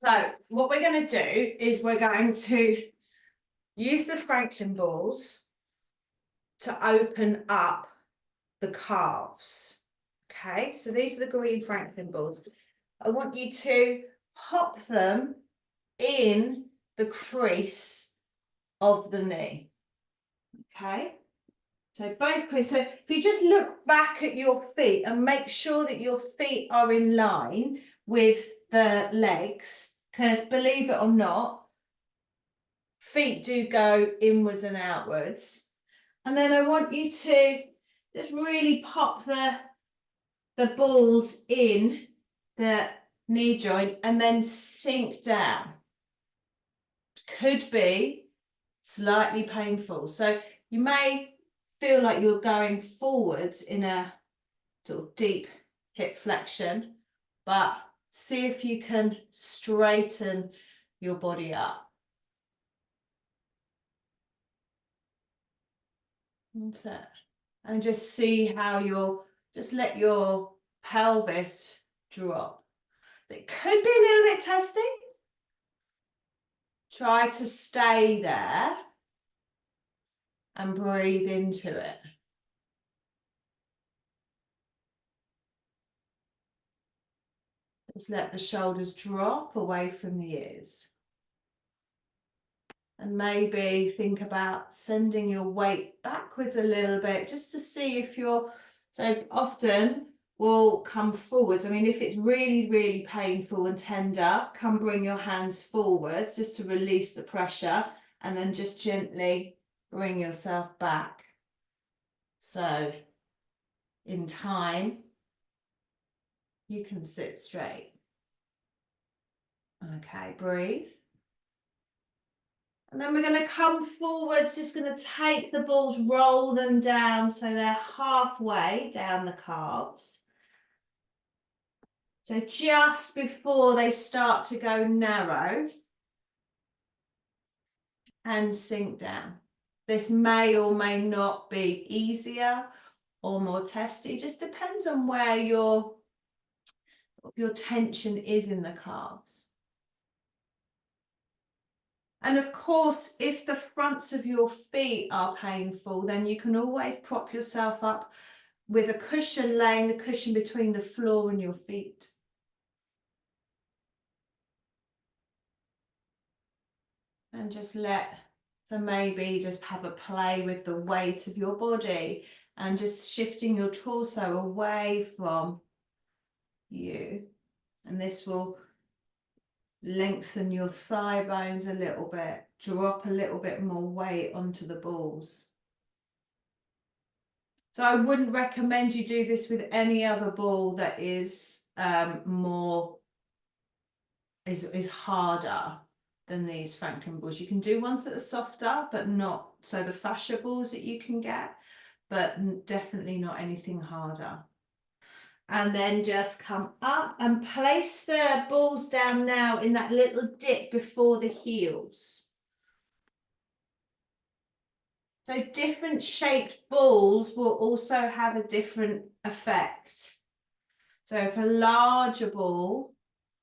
So what we're going to do is we're going to use the Franklin balls to open up the calves. Okay, so these are the green Franklin balls. I want you to pop them in the crease of the knee. Okay, so both crease. So if you just look back at your feet and make sure that your feet are in line with the legs, because believe it or not, feet do go inwards and outwards. And then I want you to just really pop the balls in the knee joint and then sink down. Could be slightly painful. So you may feel like you're going forwards in a sort of deep hip flexion, but see if you can straighten your body up. That's it. And just see how just let your pelvis drop. It could be a little bit testing. Try to stay there and breathe into it. Just let the shoulders drop away from the ears. And maybe think about sending your weight backwards a little bit just to see if so often will come forwards. I mean, if it's really, really painful and tender, come bring your hands forwards just to release the pressure and then just gently bring yourself back. So in time, you can sit straight. Okay, breathe. And then we're going to come forwards, just going to take the balls, roll them down so they're halfway down the calves. So just before they start to go narrow and sink down. This may or may not be easier or more testy, just depends on where your tension is in the calves. And of course, if the fronts of your feet are painful, then you can always prop yourself up with a cushion, laying the cushion between the floor and your feet. And just maybe just have a play with the weight of your body and just shifting your torso away from you. And this will lengthen your thigh bones a little bit, drop a little bit more weight onto the balls. So I wouldn't recommend you do this with any other ball that is is harder than these Franklin balls. You can do ones that are softer, but not so the fascia balls that you can get, but definitely not anything harder. And then just come up and place the balls down now in that little dip before the heels. So different shaped balls will also have a different effect. So if a larger ball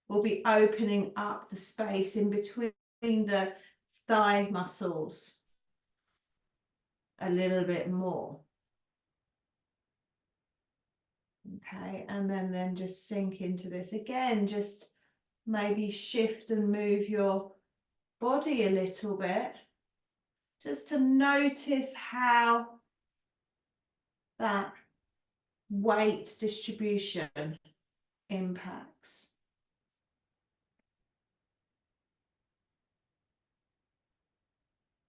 will be opening up the space in between the thigh muscles a little bit more. Okay, and then just sink into this again, just maybe shift and move your body a little bit, just to notice how that weight distribution impacts.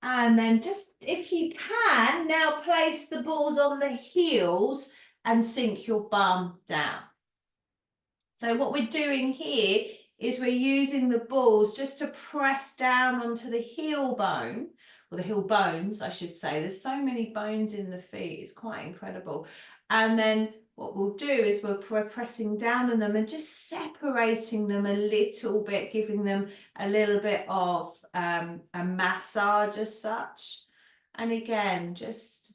And then just, if you can, now place the balls on the heels and sink your bum down. So what we're doing here is we're using the balls just to press down onto the heel bone, or the heel bones, I should say. There's so many bones in the feet, it's quite incredible. And then what we'll do is we're pressing down on them and just separating them a little bit, giving them a little bit of a massage as such. And again, just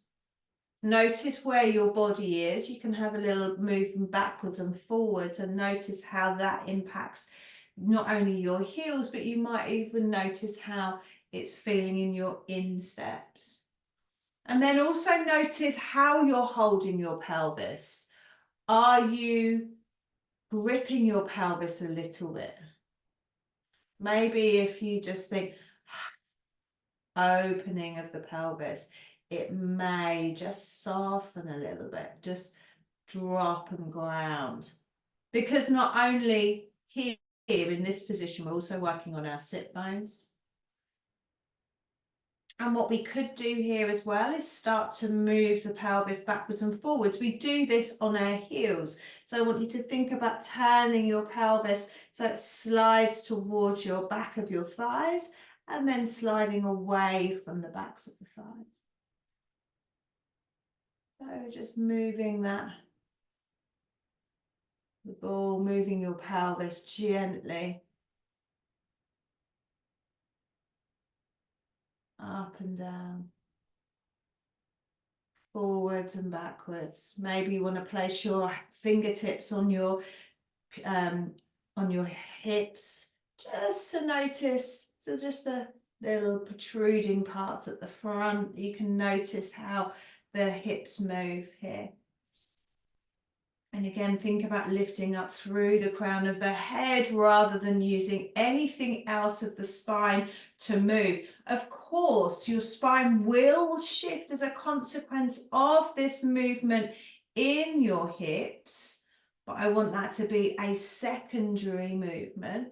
notice where your body is. You can have a little movement backwards and forwards and notice how that impacts not only your heels, but you might even notice how it's feeling in your insteps. And then also notice how you're holding your pelvis. Are you gripping your pelvis a little bit? Maybe if you just think opening of the pelvis, it may just soften a little bit, just drop and ground. Because not only here in this position, we're also working on our sit bones. And what we could do here as well is start to move the pelvis backwards and forwards. We do this on our heels. So I want you to think about turning your pelvis so it slides towards your back of your thighs and then sliding away from the backs of the thighs. So just moving that, the ball, moving your pelvis gently up and down, forwards and backwards. Maybe you want to place your fingertips on your hips, just to notice, so just the little protruding parts at the front. You can notice how the hips move here. And again, think about lifting up through the crown of the head rather than using anything else of the spine to move. Of course, your spine will shift as a consequence of this movement in your hips, but I want that to be a secondary movement,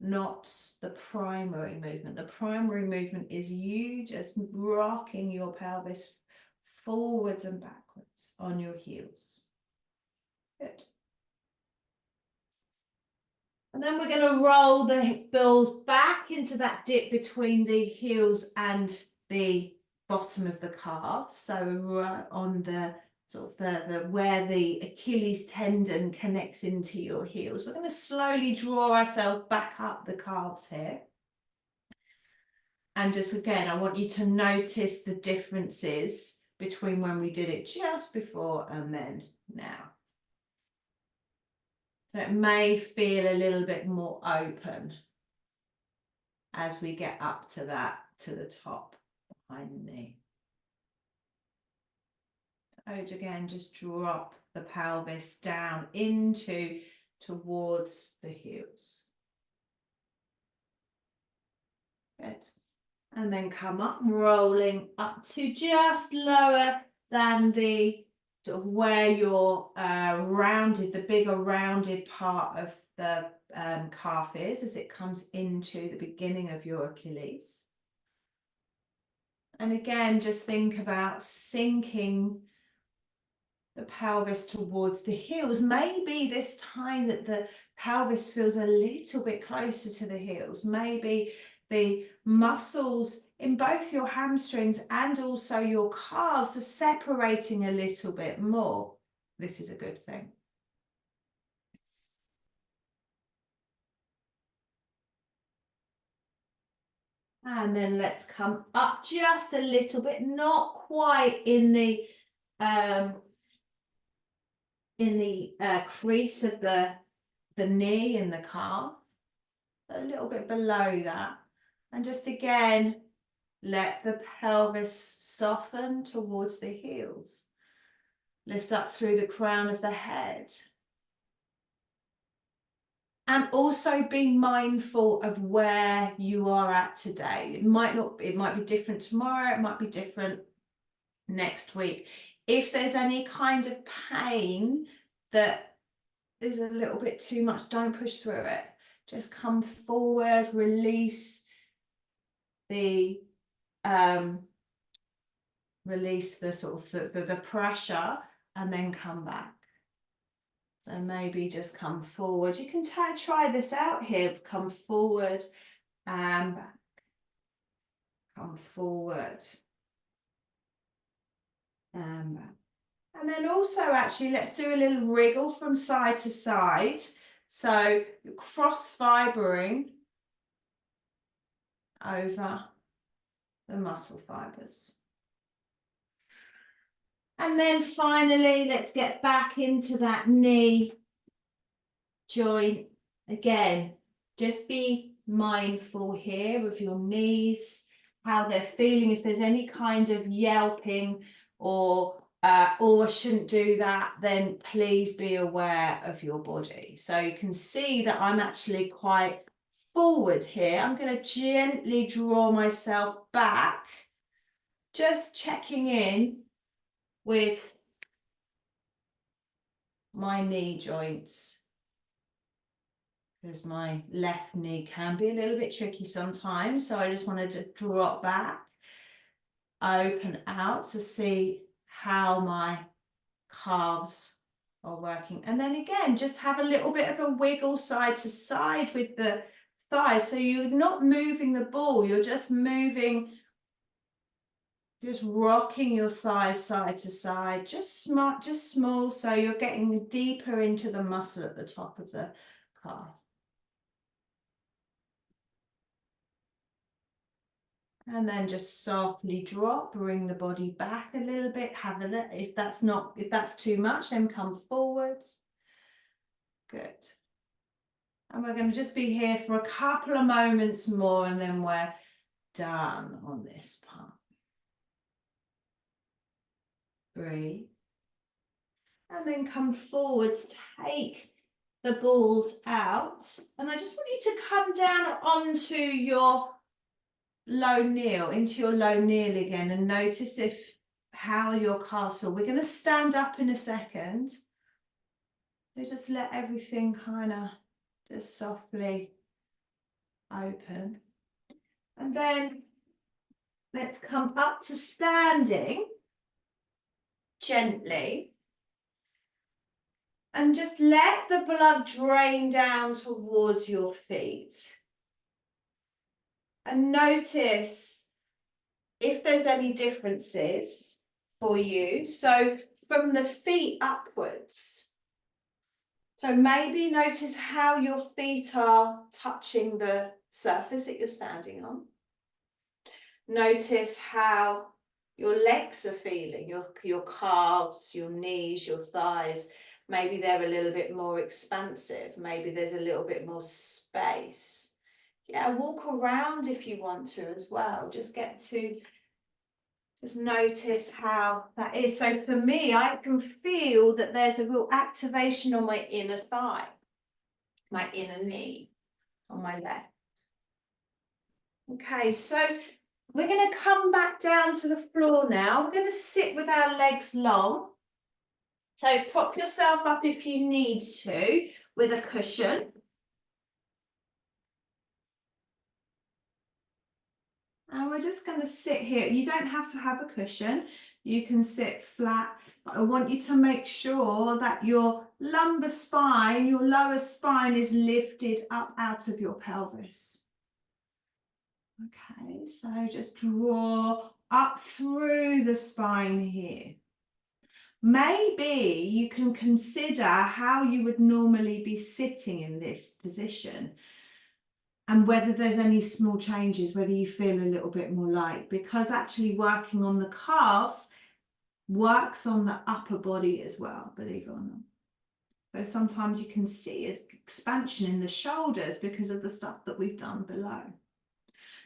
not the primary movement. The primary movement is you just rocking your pelvis forwards and backwards on your heels. Good. And then we're going to roll the hip balls back into that dip between the heels and the bottom of the calves. So right on the sort of the where the Achilles tendon connects into your heels. We're going to slowly draw ourselves back up the calves here. And just again, I want you to notice the differences between when we did it just before and then now. So it may feel a little bit more open as we get up to that, to the top behind the knee. So again, just drop the pelvis down towards the heels. Good. And then come up, rolling up to just lower than the sort of where your rounded, the bigger rounded part of the calf is as it comes into the beginning of your Achilles. And again, just think about sinking the pelvis towards the heels. Maybe this time that the pelvis feels a little bit closer to the heels. Maybe the muscles in both your hamstrings and also your calves are separating a little bit more. This is a good thing. And then let's come up just a little bit, not quite in the crease of the knee and the calf, a little bit below that. And just again, let the pelvis soften towards the heels. Lift up through the crown of the head. And also be mindful of where you are at today. It might be different tomorrow, it might be different next week. If there's any kind of pain that is a little bit too much, don't push through it. Just come forward, release the sort of the pressure, and then come back. So maybe just come forward. You can try this out here. Come forward and back. Come forward and back. And then also actually let's do a little wriggle from side to side. So you're cross fibering over the muscle fibers. And then finally, let's get back into that knee joint. Again, Just be mindful here of your knees, how they're feeling. If there's any kind of yelping or I shouldn't do that, then please be aware of your body. So you can see that I'm actually quite forward here. I'm going to gently draw myself back, just checking in with my knee joints, because my left knee can be a little bit tricky sometimes. So I just want to just drop back, open out to see how my calves are working. And then again, just have a little bit of a wiggle side to side with the thighs. So you're not moving the ball, you're just moving, just rocking your thighs side to side, just small, so you're getting deeper into the muscle at the top of the calf. And then just softly drop, bring the body back a little bit, have a look. If that's too much, then come forwards. Good. And we're going to just be here for a couple of moments more, and then we're done on this part. Breathe. And then come forwards, take the balls out. And I just want you to come down onto your low kneel, into your low kneel again, and notice how your calves feel. We're going to stand up in a second. So just let everything kind of just softly open. And then let's come up to standing gently. And just let the blood drain down towards your feet. And notice if there's any differences for you. So from the feet upwards. So maybe notice how your feet are touching the surface that you're standing on. Notice how your legs are feeling, your calves, your knees, your thighs. Maybe they're a little bit more expansive. Maybe there's a little bit more space. Yeah, walk around if you want to as well. Just notice how that is. So for me, I can feel that there's a real activation on my inner thigh, my inner knee on my left. Okay, so we're going to come back down to the floor now. We're going to sit with our legs long. So prop yourself up if you need to with a cushion. And we're just going to sit here. You don't have to have a cushion. You can sit flat. But I want you to make sure that your lumbar spine, your lower spine is lifted up out of your pelvis. Okay, so just draw up through the spine here. Maybe you can consider how you would normally be sitting in this position and whether there's any small changes, whether you feel a little bit more light, because actually working on the calves works on the upper body as well, believe it or not. So sometimes you can see an expansion in the shoulders because of the stuff that we've done below.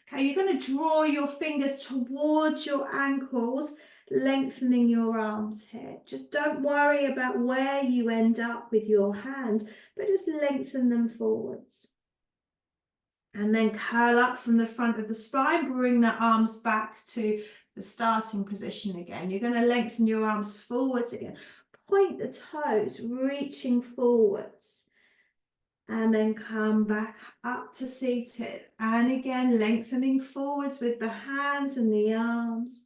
Okay, you're going to draw your fingers towards your ankles, lengthening your arms here. Just don't worry about where you end up with your hands, but just lengthen them forwards. And then curl up from the front of the spine, bring the arms back to the starting position again. You're going to lengthen your arms forwards again. Point the toes, reaching forwards. And then come back up to seated. And again, lengthening forwards with the hands and the arms.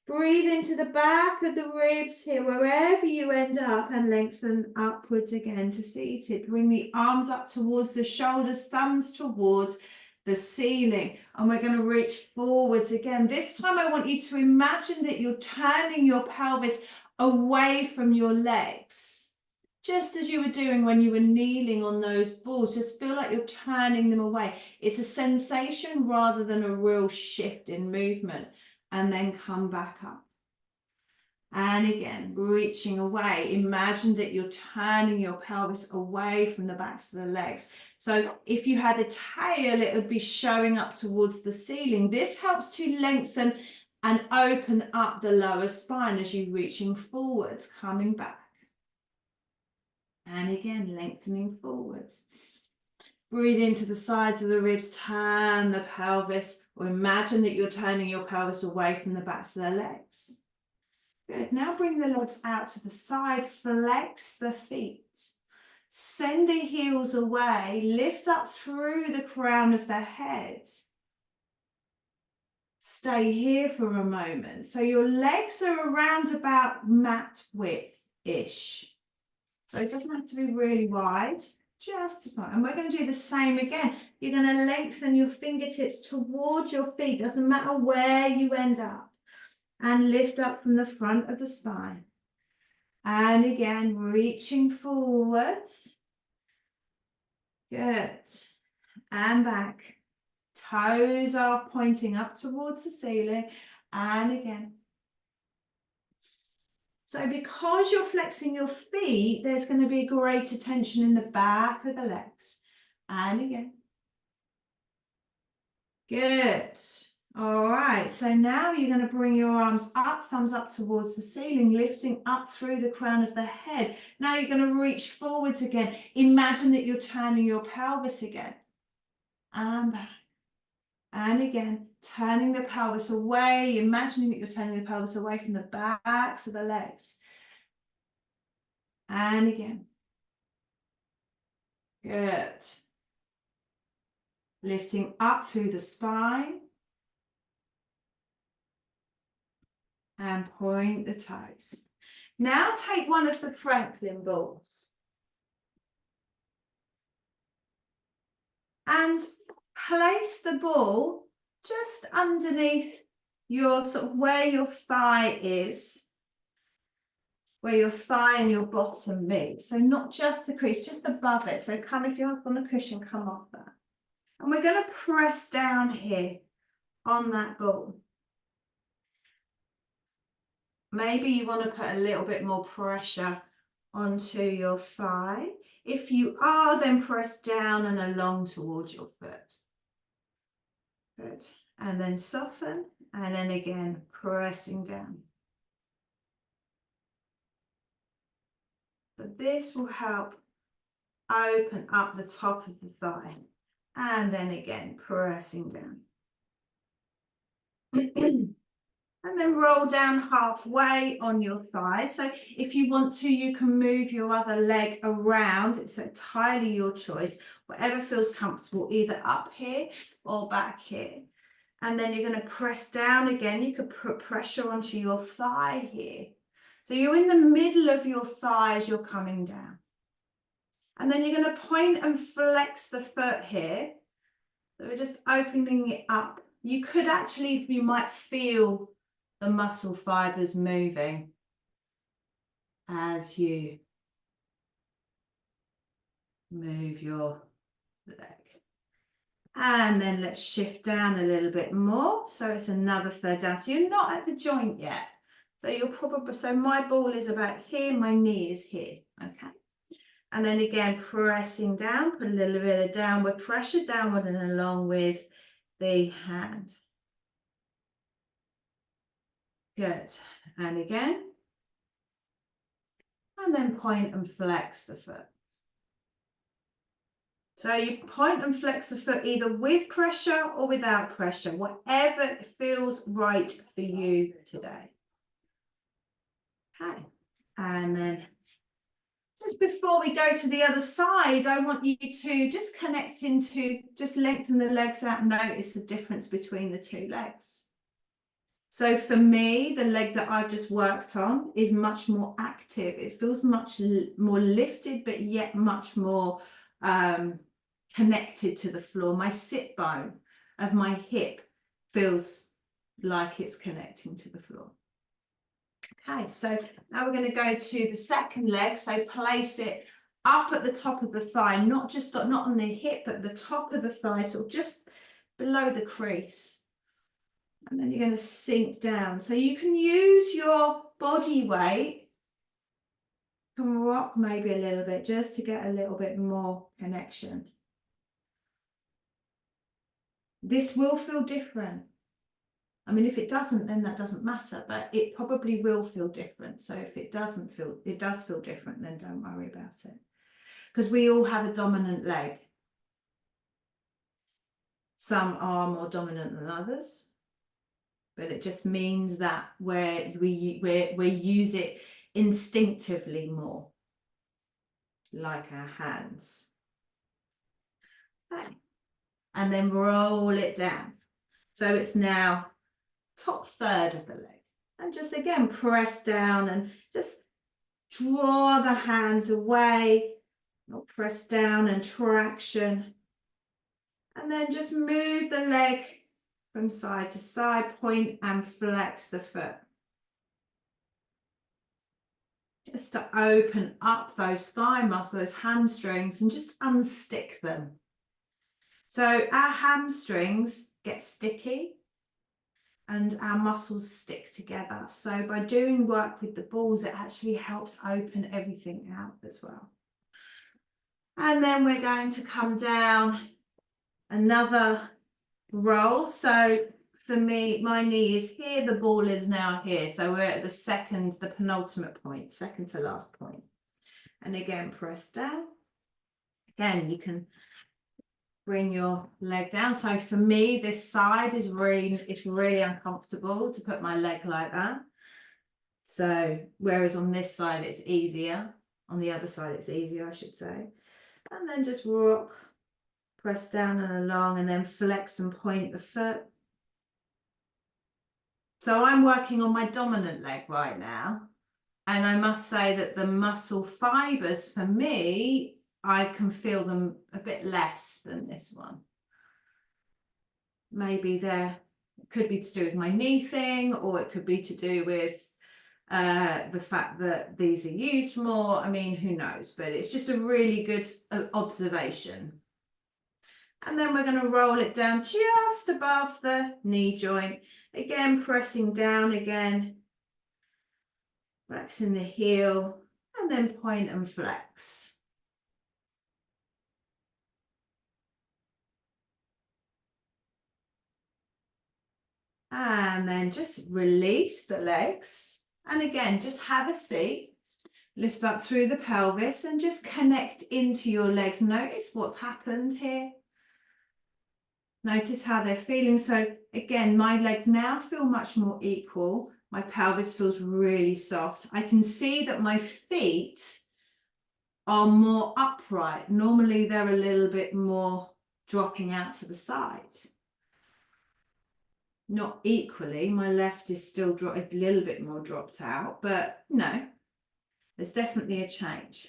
Breathe into the back of the ribs here, wherever you end up, and lengthen upwards again to seated. Bring the arms up towards the shoulders, thumbs towards the ceiling. And we're going to reach forwards again. This time I want you to imagine that you're turning your pelvis away from your legs. Just as you were doing when you were kneeling on those balls, just feel like you're turning them away. It's a sensation rather than a real shift in movement. And then come back up. And again, reaching away. Imagine that you're turning your pelvis away from the backs of the legs. So if you had a tail, it would be showing up towards the ceiling. This helps to lengthen and open up the lower spine as you're reaching forwards, coming back. And again, lengthening forwards. Breathe into the sides of the ribs, turn the pelvis, or imagine that you're turning your pelvis away from the backs of the legs. Good. Now bring the legs out to the side, flex the feet. Send the heels away, lift up through the crown of the head. Stay here for a moment. So your legs are around about mat width-ish. So it doesn't have to be really wide, just fine. And we're going to do the same again. You're going to lengthen your fingertips towards your feet. Doesn't matter where you end up. And lift up from the front of the spine. And again, reaching forwards. Good. And back. Toes are pointing up towards the ceiling. And again. So because you're flexing your feet, there's going to be greater tension in the back of the legs. And again. Good. All right, so now you're going to bring your arms up, thumbs up towards the ceiling, lifting up through the crown of the head. Now you're going to reach forwards again. Imagine that you're turning your pelvis again. And back. And again, turning the pelvis away, imagining that you're turning the pelvis away from the backs of the legs. And again. Good. Lifting up through the spine. And point the toes. Now take one of the Franklin balls and place the ball just underneath your sort of where your thigh is, where your thigh and your bottom meet. So not just the crease, just above it. So come, if you're on the cushion, come off that. And we're going to press down here on that ball. Maybe you want to put a little bit more pressure onto your thigh. If you are, then press down and along towards your foot. Good. And then soften, and then again, pressing down. But this will help open up the top of the thigh. And then again, pressing down. And then roll down halfway on your thigh. So if you want to, you can move your other leg around. It's entirely your choice. Whatever feels comfortable, either up here or back here. And then you're going to press down again. You could put pressure onto your thigh here. So you're in the middle of your thigh as you're coming down. And then you're going to point and flex the foot here. So we're just opening it up. You could actually, you might feel the muscle fibers moving as you move your leg. And then let's shift down a little bit more. So it's another third down. So you're not at the joint yet. So you're probably, so my ball is about here, my knee is here, okay? And then again, pressing down, put a little bit of downward pressure, downward and along with the hand. Good. And again. And then point and flex the foot. So you point and flex the foot either with pressure or without pressure, whatever feels right for you today. Okay. And then just before we go to the other side, I want you to just connect into, just lengthen the legs out and notice the difference between the two legs. So for me, the leg that I've just worked on is much more active. It feels much more lifted, but yet much more connected to the floor. My sit bone of my hip feels like it's connecting to the floor. Okay, so now we're going to go to the second leg. So place it up at the top of the thigh, not on the hip, but at the top of the thigh, so just below the crease. And then you're going to sink down. So you can use your body weight can rock maybe a little bit just to get a little bit more connection. This will feel different. I mean, if it doesn't, then that doesn't matter, but it probably will feel different. So if it does feel different, then don't worry about it. Because we all have a dominant leg. Some are more dominant than others, but it just means that we use it instinctively more, like our hands. Okay. And then roll it down. So it's now top third of the leg. And just again, press down and just draw the hands away, not press down and traction. And then just move the leg from side to side, point and flex the foot. Just to open up those thigh muscles, those hamstrings, and just unstick them. So our hamstrings get sticky and our muscles stick together. So by doing work with the balls, it actually helps open everything out as well. And then we're going to come down another roll. So for me, my knee is here, the ball is now here. So we're at the penultimate point, second to last point. And again, press down. Again, you can bring your leg down. So for me, this side is it's really uncomfortable to put my leg like that. So whereas on this side, it's easier. On the other side, it's easier, I should say. And then just rock, press down and along, and then flex and point the foot. So I'm working on my dominant leg right now. And I must say that the muscle fibers for me, I can feel them a bit less than this one. Maybe it could be to do with my knee thing, or it could be to do with the fact that these are used more. I mean, who knows, but it's just a really good observation. And then we're going to roll it down just above the knee joint. Again, pressing down again, flexing the heel, and then point and flex. And then just release the legs. And again, just have a seat. Lift up through the pelvis and just connect into your legs. Notice what's happened here. Notice how they're feeling. So again, my legs now feel much more equal. My pelvis feels really soft. I can see that my feet are more upright. Normally they're a little bit more dropping out to the side. Not equally, my left is still a little bit more dropped out, but no, there's definitely a change.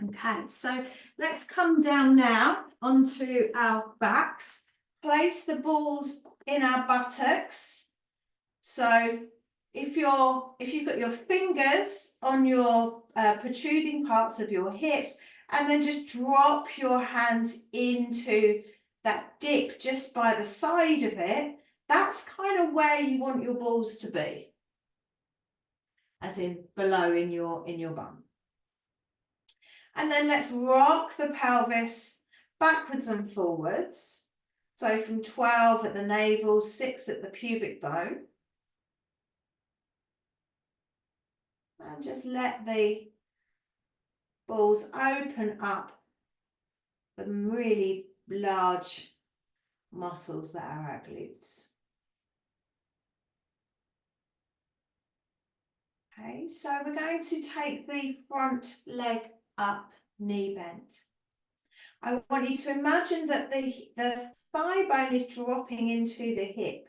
Okay, so let's come down now onto our backs. Place the balls in our buttocks. So if you've got your fingers on your protruding parts of your hips, and then just drop your hands into that dip just by the side of it, that's kind of where you want your balls to be, as in below in your bum. And then let's rock the pelvis backwards and forwards. So from 12 at the navel, 6 at the pubic bone. And just let the balls open up the really large muscles that are our glutes. Okay, so we're going to take the front leg up, knee bent. I want you to imagine that the thigh bone is dropping into the hip.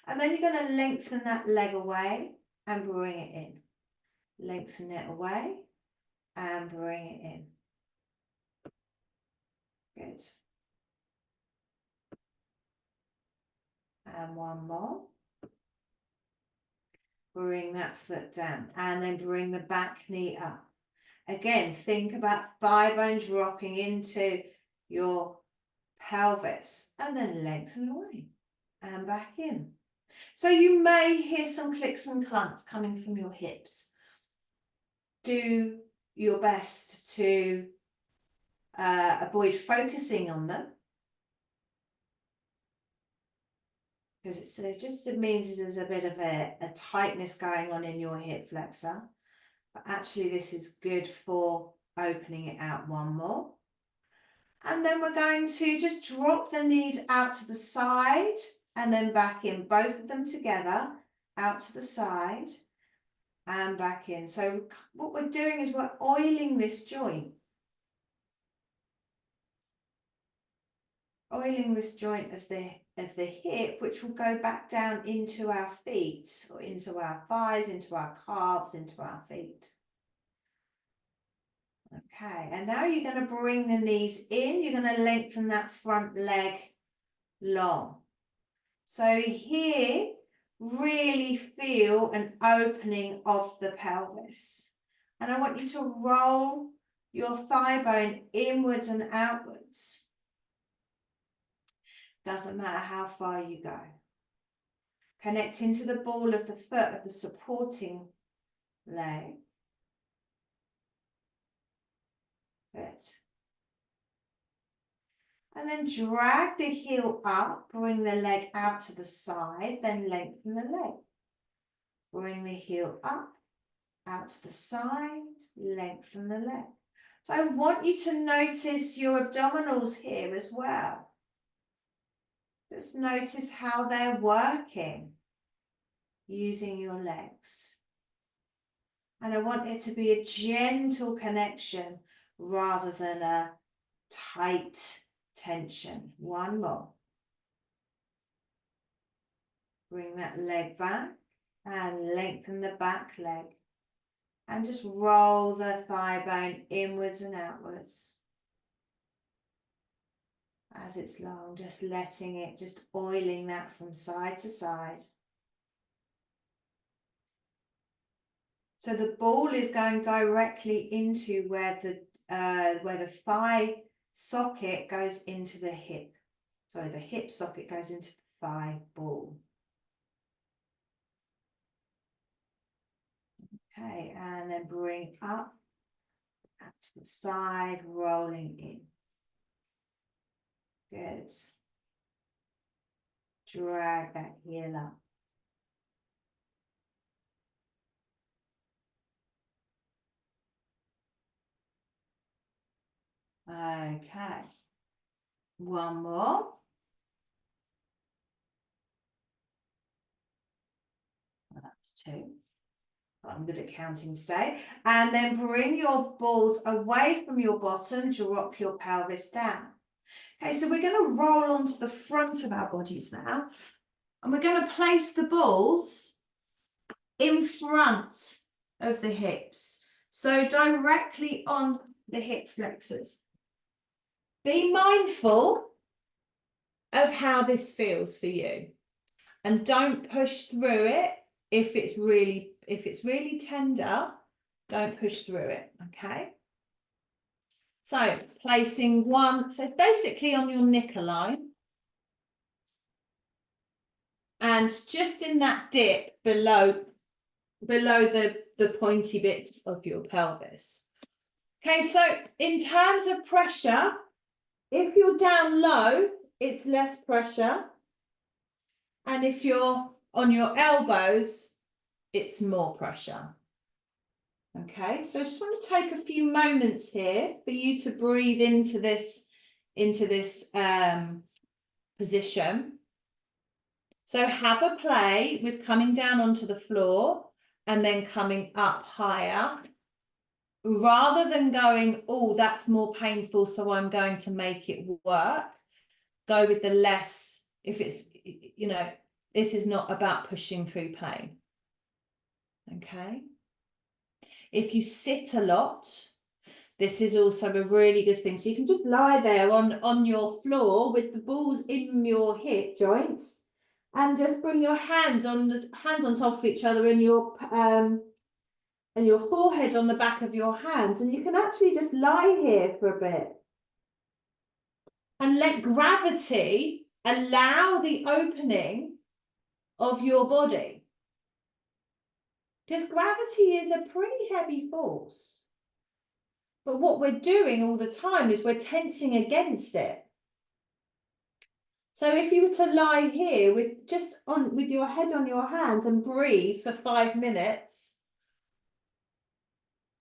And then you're going to lengthen that leg away and bring it in. Lengthen it away and bring it in. Good. And one more. Bring that foot down and then bring the back knee up. Again, think about thigh bone dropping into your pelvis and then lengthen away and back in. So you may hear some clicks and clunks coming from your hips. Do your best to avoid focusing on them, because it just means there's a bit of a tightness going on in your hip flexor. But actually this is good for opening it out one more. And then we're going to just drop the knees out to the side and then back in, both of them together, out to the side and back in. So what we're doing is we're oiling this joint. Oiling this joint of the hip, which will go back down into our feet, or into our thighs, into our calves, into our feet. Okay, and now you're going to bring the knees in. You're going to lengthen that front leg long. So here, really feel an opening of the pelvis. And I want you to roll your thigh bone inwards and outwards. Doesn't matter how far you go. Connect into the ball of the foot of the supporting leg. Good. And then drag the heel up, bring the leg out to the side, then lengthen the leg. Bring the heel up, out to the side, lengthen the leg. So I want you to notice your abdominals here as well. Just notice how they're working using your legs. And I want it to be a gentle connection rather than a tight tension. One more. Bring that leg back and lengthen the back leg. And just roll the thigh bone inwards and outwards. As it's long, just letting it, just oiling that from side to side. So the ball is going directly into where the thigh socket goes into the hip. Sorry, the hip socket goes into the thigh ball. Okay, and then bring up to the side, rolling in. Good. Drag that heel up. Okay. One more. That's two. I'm good at counting today. And then bring your balls away from your bottom, drop your pelvis down. Okay, so we're going to roll onto the front of our bodies now. And we're going to place the balls in front of the hips. So directly on the hip flexors. Be mindful of how this feels for you. And don't push through it if it's really tender, don't push through it, okay? So placing one, so it's basically on your knicker line. And just in that dip below the pointy bits of your pelvis. Okay, so in terms of pressure, if you're down low, it's less pressure. And if you're on your elbows, it's more pressure. Okay, so I just want to take a few moments here for you to breathe into this position. So have a play with coming down onto the floor and then coming up higher, rather than going, oh, that's more painful, so I'm going to make it work. Go with the less, if it's, you know, this is not about pushing through pain. Okay. If you sit a lot, this is also a really good thing. So you can just lie there on your floor with the balls in your hip joints and just bring your hands on top of each other and your forehead on the back of your hands. And you can actually just lie here for a bit and let gravity allow the opening of your body. Because gravity is a pretty heavy force. But what we're doing all the time is we're tensing against it. So if you were to lie here with your head on your hands and breathe for 5 minutes,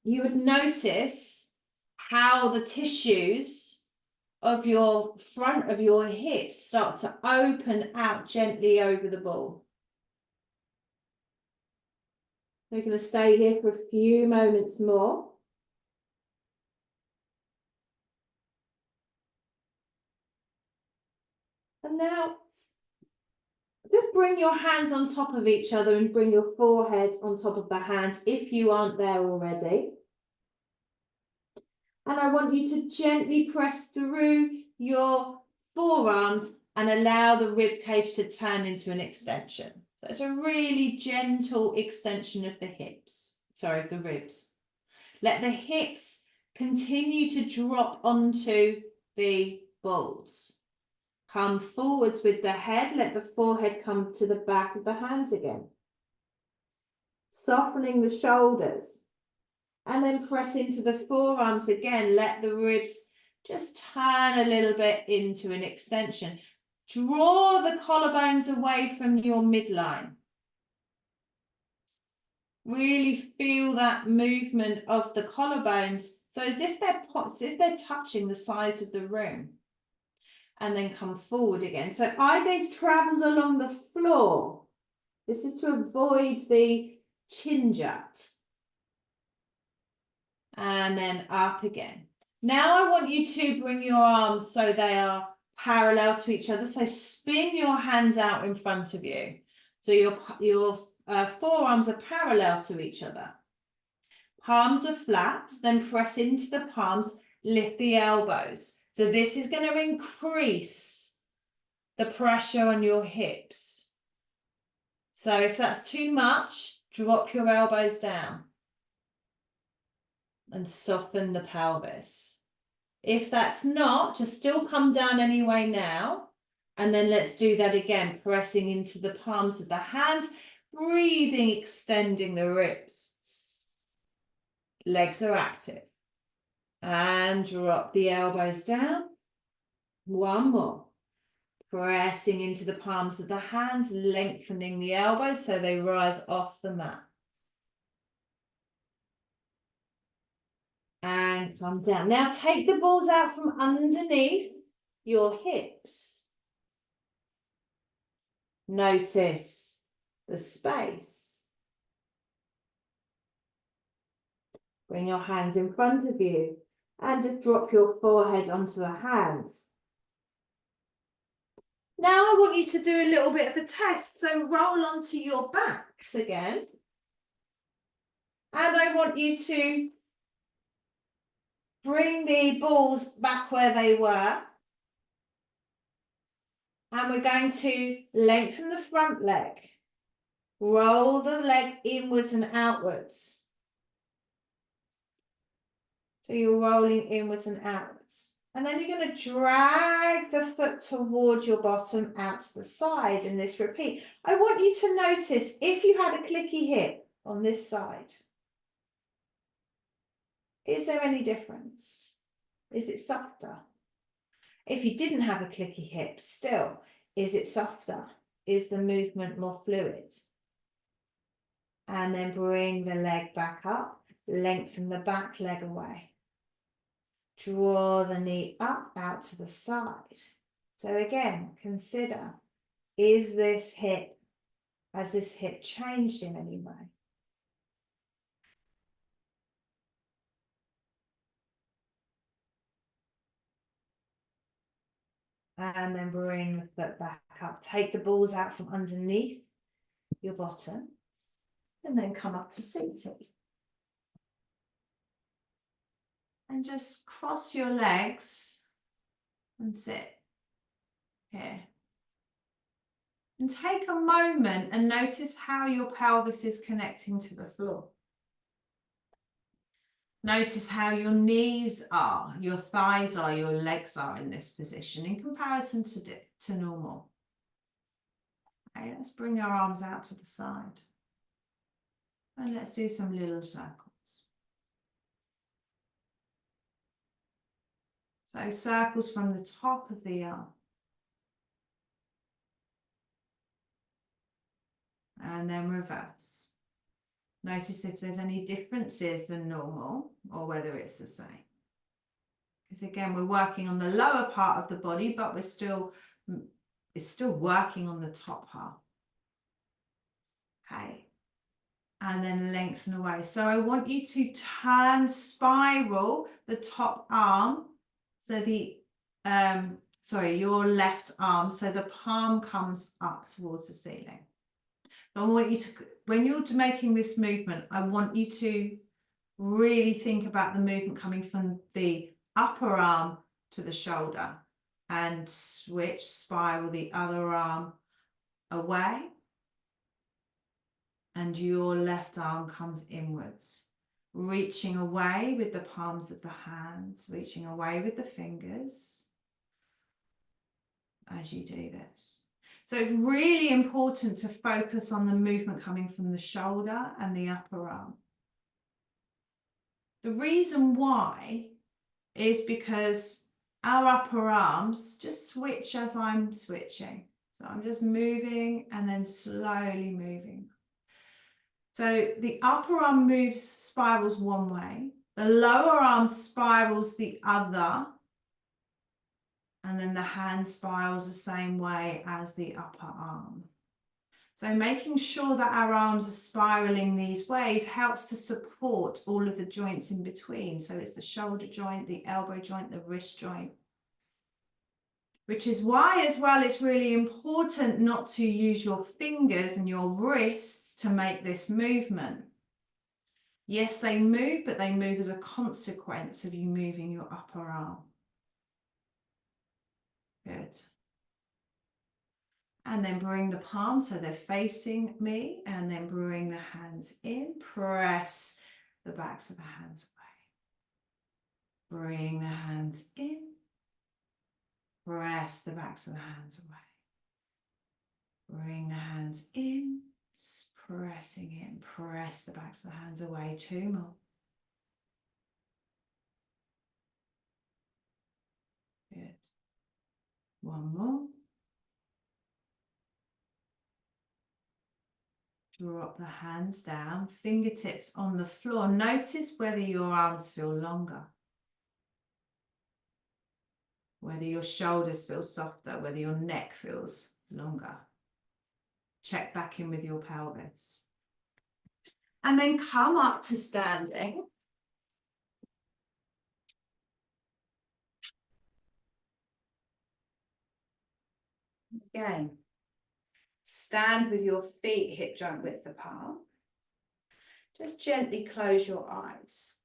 you would notice how the tissues of your front of your hips start to open out gently over the ball. We're going to stay here for a few moments more. And now, just bring your hands on top of each other and bring your forehead on top of the hands if you aren't there already. And I want you to gently press through your forearms and allow the rib cage to turn into an extension. So it's a really gentle extension of the hips, sorry, of the ribs. Let the hips continue to drop onto the balls. Come forwards with the head, let the forehead come to the back of the hands again. Softening the shoulders. And then press into the forearms again. Let the ribs just turn a little bit into an extension. Draw the collarbones away from your midline. Really feel that movement of the collarbones. So as if they're touching the sides of the room. And then come forward again. So eye gaze travels along the floor. This is to avoid the chin jut. And then up again. Now I want you to bring your arms so they are parallel to each other. So spin your hands out in front of you. So your forearms are parallel to each other. Palms are flat, then press into the palms, lift the elbows. So this is going to increase the pressure on your hips. So if that's too much, drop your elbows down and soften the pelvis. If that's not, just still come down anyway now. And then let's do that again, pressing into the palms of the hands, breathing, extending the ribs. Legs are active. And drop the elbows down. One more. Pressing into the palms of the hands, lengthening the elbows so they rise off the mat. And come down. Now take the balls out from underneath your hips. Notice the space. Bring your hands in front of you and just drop your forehead onto the hands. Now I want you to do a little bit of a test. So roll onto your backs again. And I want you to bring the balls back where they were. And we're going to lengthen the front leg. Roll the leg inwards and outwards. So you're rolling inwards and outwards. And then you're going to drag the foot towards your bottom out to the side in this repeat. I want you to notice if you had a clicky hip on this side. Is there any difference? Is it softer? If you didn't have a clicky hip, still, is it softer? Is the movement more fluid? And then bring the leg back up, lengthen the back leg away. Draw the knee up, out to the side. So again, consider, has this hip changed in any way? And then bring the foot back up. Take the balls out from underneath your bottom. And then come up to seated. And just cross your legs and sit here. And take a moment and notice how your pelvis is connecting to the floor. Notice how your knees are, your thighs are, your legs are in this position in comparison to normal. Okay, let's bring our arms out to the side. And let's do some little circles. So circles from the top of the arm. And then reverse. Notice if there's any differences than normal or whether it's the same. Because again, we're working on the lower part of the body, but it's still working on the top half. Okay. And then lengthen away. So I want you to turn, spiral the top arm. So your left arm. So the palm comes up towards the ceiling. I want you to, when you're making this movement, I want you to really think about the movement coming from the upper arm to the shoulder and spiral the other arm away. And your left arm comes inwards, reaching away with the palms of the hands, reaching away with the fingers as you do this. So it's really important to focus on the movement coming from the shoulder and the upper arm. The reason why is because our upper arms just switch as I'm switching. So I'm just moving and then slowly moving. So the upper arm spirals one way, the lower arm spirals the other, and then the hand spirals the same way as the upper arm. So making sure that our arms are spiraling these ways helps to support all of the joints in between. So it's the shoulder joint, the elbow joint, the wrist joint. Which is why as well it's really important not to use your fingers and your wrists to make this movement. Yes, they move, but they move as a consequence of you moving your upper arm. Good. And then bring the palms so they're facing me, and then bring the hands in. Press the backs of the hands away. Bring the hands in. Press the backs of the hands away. Bring the hands in. Just pressing in. Press the backs of the hands away. 2 more. Good. 1 more. Drop the hands down, fingertips on the floor. Notice whether your arms feel longer, whether your shoulders feel softer, whether your neck feels longer. Check back in with your pelvis. And then come up to standing. Again, stand with your feet hip joint width apart. Just gently close your eyes.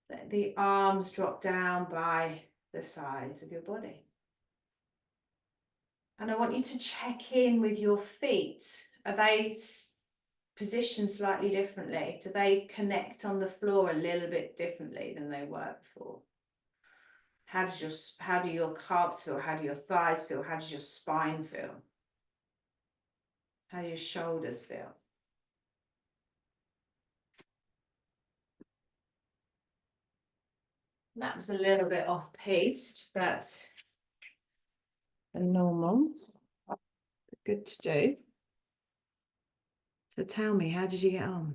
Let the arms drop down by the sides of your body. And I want you to check in with your feet. Are they positioned slightly differently? Do they connect on the floor a little bit differently than they were before? How do your calves feel? How do your thighs feel? How does your spine feel? How do your shoulders feel? That was a little bit off-paced, but normal. Good to do. So tell me, how did you get on?